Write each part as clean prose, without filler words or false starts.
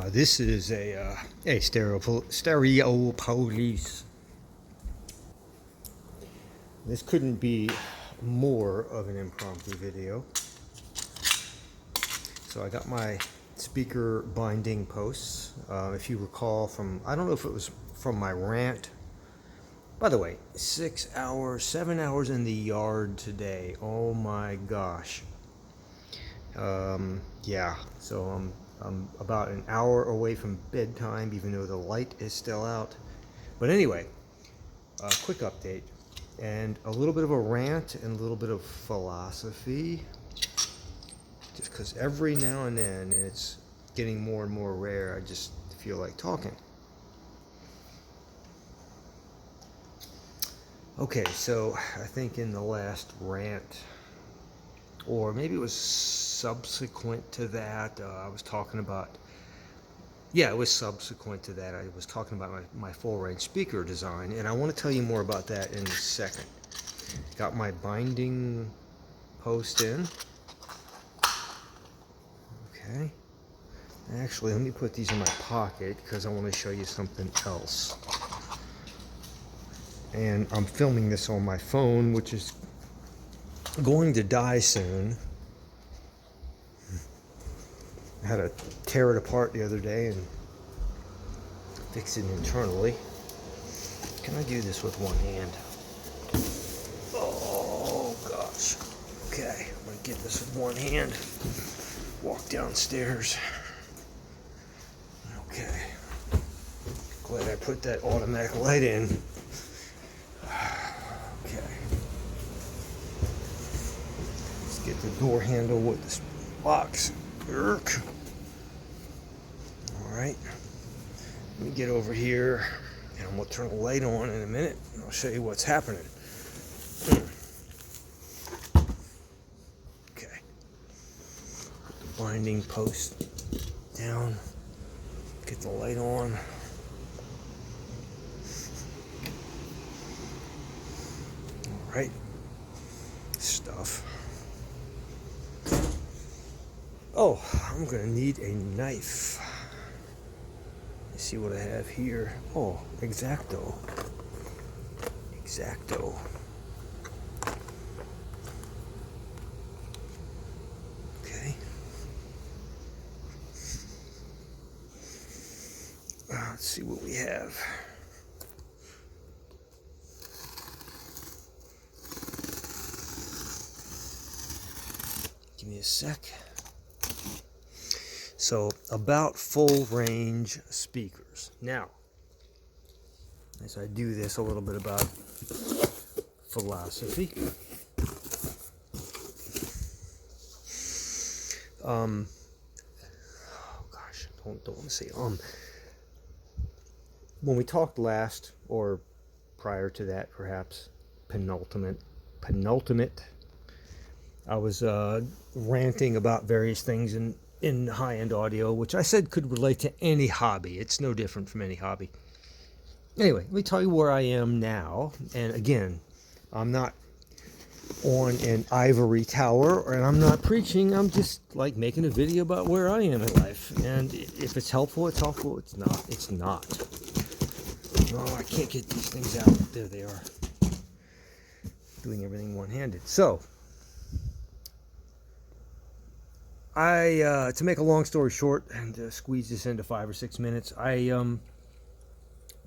This is a stereo police. This couldn't be more of an impromptu video. So I got my speaker binding posts. If you recall from, I don't know if it was from my rant. By the way, 6 hours, 7 hours in the yard today. Oh my gosh. Yeah, so I'm about an hour away from bedtime, even though the light is still out. But anyway, a quick update and a little bit of a rant and a little bit of philosophy. Just because every now and then, and it's getting more and more rare, I just feel like talking. Okay, so I think in the last rant, or maybe it was subsequent to that, I was talking about, yeah, it was subsequent to that, I was talking about my full range speaker design, and I want to tell you more about that in a second. Got my binding post in. Okay. Actually, let me put these in my pocket because I want to show you something else. And I'm filming this on my phone, which is going to die soon. I had to tear it apart the other day and fix it internally. Can I do this with one hand? Oh gosh. Okay, I'm gonna get this with one hand. Walk downstairs. Okay. Glad I put that automatic light in. Okay. Let's get the door handle with this box. Alright. Let me get over here and I'm gonna turn the light on in a minute and I'll show you what's happening. Okay. Put the binding post down. Get the light on. Alright. Stuff. Oh, I'm gonna need a knife. Let's see what I have here. Oh, X-Acto. X-Acto. Okay. Let's see what we have. Give me a sec. So, about full range speakers. Now, as I do this, a little bit about philosophy. Oh gosh, don't want to say when we talked last, or prior to that, perhaps penultimate, I was ranting about various things in high-end audio, which I said could relate to any hobby. It's no different from any hobby. Anyway, let me tell you where I am now. And again, I'm not on an ivory tower, and I'm not preaching. I'm just like making a video about where I am in life. And if it's helpful, it's helpful. It's not, it's not. Oh, I can't get these things out. There they are. Doing everything one-handed. So, to make a long story short and squeeze this into 5 or 6 minutes, I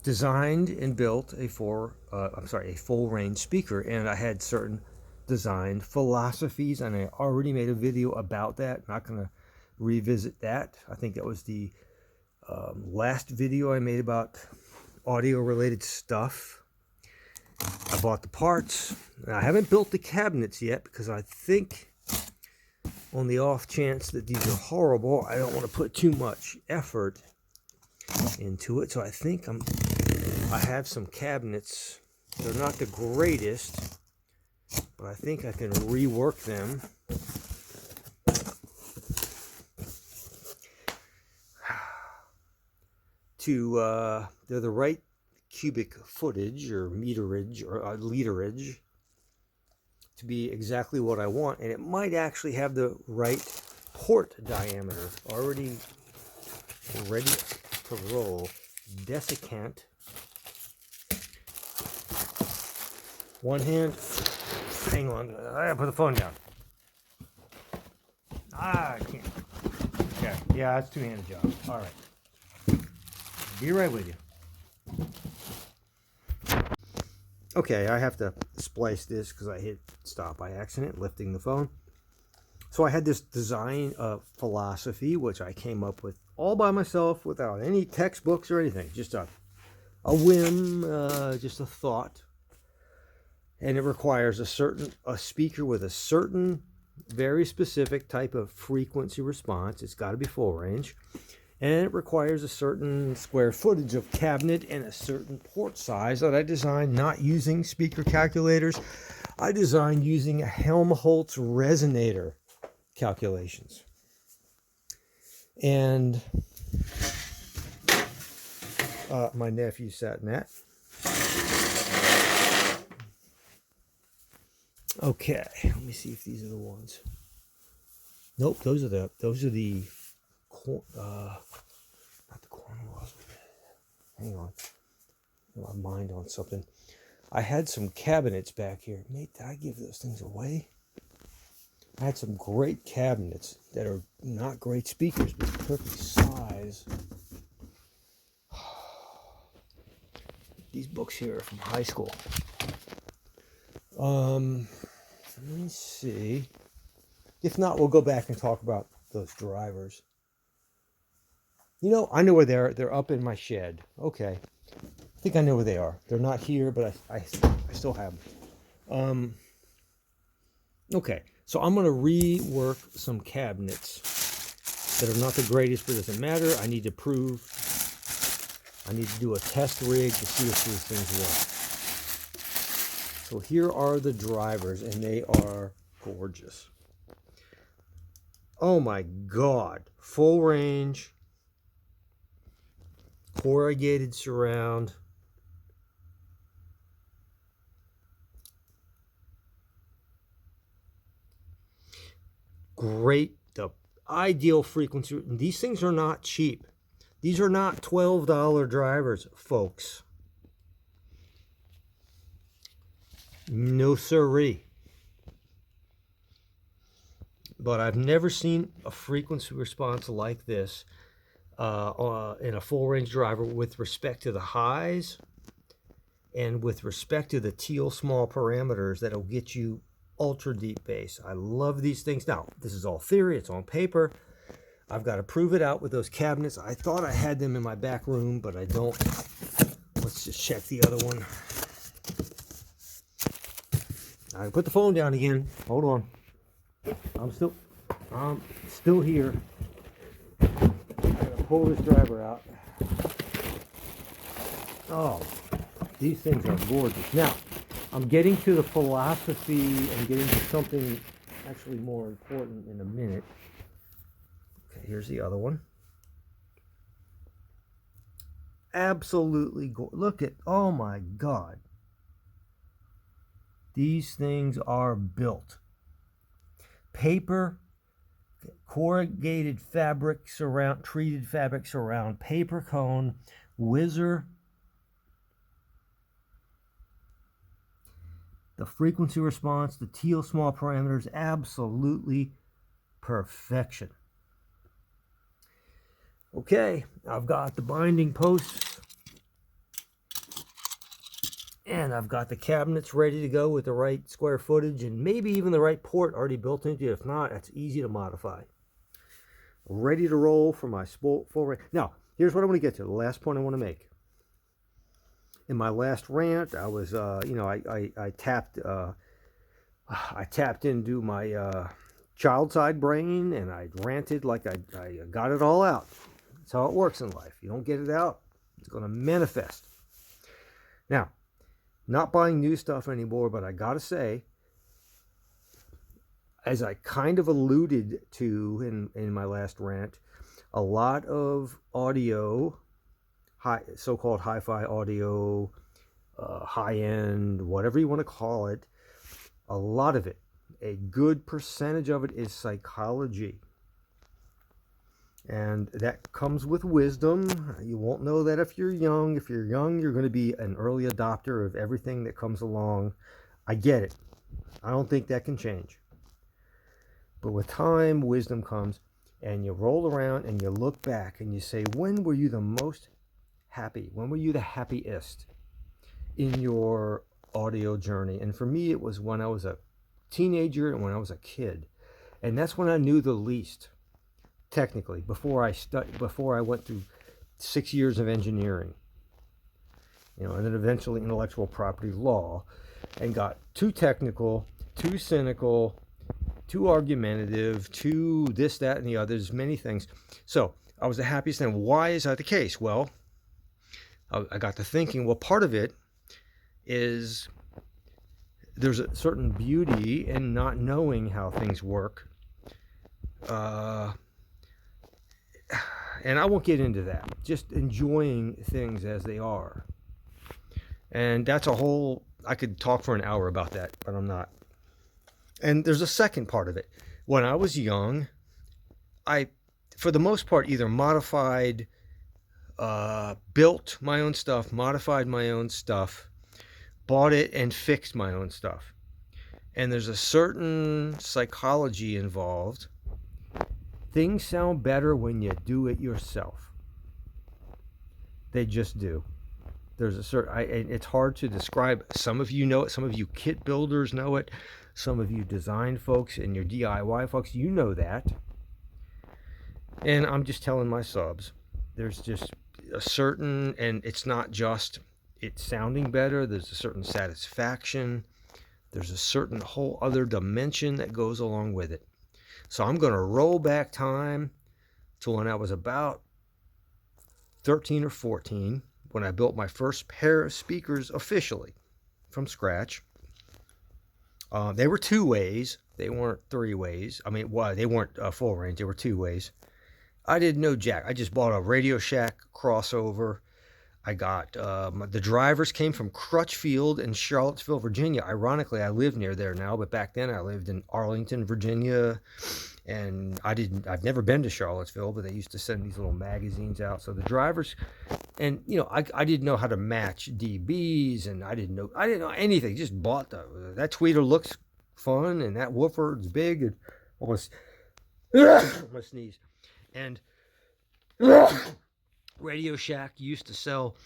designed and built a full range speaker, and I had certain design philosophies, and I already made a video about that. I'm not going to revisit that. I think that was the last video I made about audio related stuff. I bought the parts. I haven't built the cabinets yet because I think, on the off chance that these are horrible, I don't want to put too much effort into it. So I think I have some cabinets. They're not the greatest, but I think I can rework them. They're the right cubic footage or meterage or literage to be exactly what I want, and it might actually have the right port diameter already ready to roll. Desiccant. One hand. Hang on. I gotta put the phone down. I can't. Okay. Yeah, it's two-handed job. All right. Be right with you. Okay, I have to splice this because I hit stop by accident, lifting the phone. So I had this design philosophy, which I came up with all by myself without any textbooks or anything. Just a whim, just a thought. And it requires a speaker with a certain very specific type of frequency response. It's got to be full range. And it requires a certain square footage of cabinet and a certain port size that I designed not using speaker calculators. I designed using a Helmholtz resonator calculations. And my nephew sat in that. Okay, let me see if these are the ones. Nope, those are the not the Cornwalls. Hang on, my mind on something. I had some cabinets back here. Mate, did I give those things away? I had some great cabinets that are not great speakers, but perfect size. These books here are from high school. Let me see. If not, we'll go back and talk about those drivers. You know, I know where they are. They're up in my shed. Okay. I think I know where they are. They're not here, but I still have them. Okay. So I'm going to rework some cabinets that are not the greatest, but it doesn't matter. I need to do a test rig to see if these things work. So here are the drivers, and they are gorgeous. Oh my God. Full range. Corrugated surround. Great. The ideal frequency. These things are not cheap. These are not $12 drivers, folks. No siree. But I've never seen a frequency response like this in a full range driver with respect to the highs and with respect to the teal small parameters that'll get you ultra deep bass. I love these things. Now, this is all theory. It's on paper. I've got to prove it out with those cabinets. I thought I had them in my back room, but I don't. Let's just check the other one. I put the phone down again. Hold on. I'm still here. I gotta pull this driver out. Oh, these things are gorgeous. Now, I'm getting to the philosophy and getting to something actually more important in a minute. Okay, here's the other one. Absolutely gorgeous. Look at, oh my God. These things are built. Paper, corrugated fabric surround, treated fabric surround, paper cone, whizzer. The frequency response, the teal small parameters, absolutely perfection. Okay, I've got the binding posts. And I've got the cabinets ready to go with the right square footage and maybe even the right port already built into it. If not, that's easy to modify. Ready to roll for my full range. Now, here's what I want to get to. The last point I want to make. In my last rant, I was, I tapped into my child side brain and I ranted like I got it all out. That's how it works in life. You don't get it out, it's going to manifest. Now, not buying new stuff anymore, but I gotta say, as I kind of alluded to in my last rant, a lot of audio, so-called hi-fi audio, high-end, whatever you want to call it, a lot of it, a good percentage of it is psychology. And that comes with wisdom. You won't know that if you're young. If you're young, you're going to be an early adopter of everything that comes along. I get it. I don't think that can change. But with time, wisdom comes, and you roll around and you look back and you say, when were you the most happy? When were you the happiest in your audio journey? And for me, it was when I was a teenager and when I was a kid. And that's when I knew the least, technically, before I went through 6 years of engineering, and then eventually intellectual property law, and got too technical, too cynical, too argumentative, too this, that, and the others, many things. So I was the happiest. And why is that the case? Well, I got to thinking, well, part of it is there's a certain beauty in not knowing how things work. And I won't get into that. Just enjoying things as they are. And that's I could talk for an hour about that, but I'm not. And there's a second part of it. When I was young, I, for the most part, either modified, built my own stuff, modified my own stuff, bought it and fixed my own stuff. And there's a certain psychology involved. Things sound better when you do it yourself. They just do. There's a certain, it's hard to describe. Some of you know it. Some of you kit builders know it. Some of you design folks and your DIY folks, you know that. And I'm just telling my subs, there's just a certain, and it's not just it sounding better. There's a certain satisfaction. There's a certain whole other dimension that goes along with it. So I'm going to roll back time to when I was about 13 or 14, when I built my first pair of speakers officially from scratch. They were 2-ways. They weren't 3-ways. I mean, they weren't full range. They were 2-ways. I didn't know jack. I just bought a Radio Shack crossover. I got the drivers came from Crutchfield in Charlottesville, Virginia. Ironically, I live near there now, but back then I lived in Arlington, Virginia, and I've never been to Charlottesville, but they used to send these little magazines out. So the drivers, and I didn't know how to match DBs, and I didn't know anything. Just bought that tweeter looks fun, and that woofer is big, and almost I'm gonna sneeze. And Radio Shack used to sell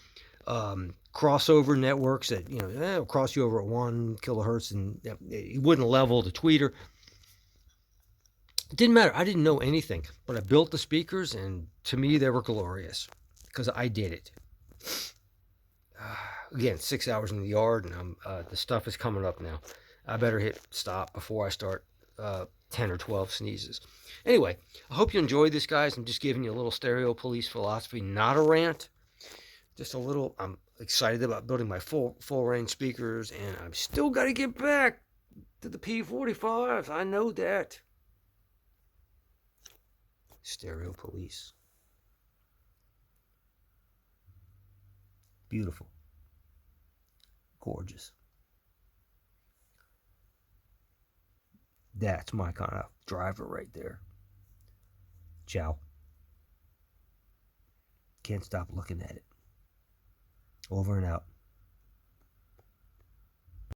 crossover networks that it'll cross you over at 1 kilohertz, and it wouldn't level the tweeter. It didn't matter. I didn't know anything, but I built the speakers, and to me they were glorious because I did it. Again, 6 hours in the yard, and the stuff is coming up now. I better hit stop before I start 10 or 12 sneezes. Anyway, I hope you enjoyed this, guys. I'm just giving you a little stereo police philosophy, not a rant. Just a little. I'm excited about building my full range speakers, and I've still got to get back to the P45s. I know that. Stereo police. Beautiful. Gorgeous. That's my kind of driver right there. Ciao. Can't stop looking at it. Over and out.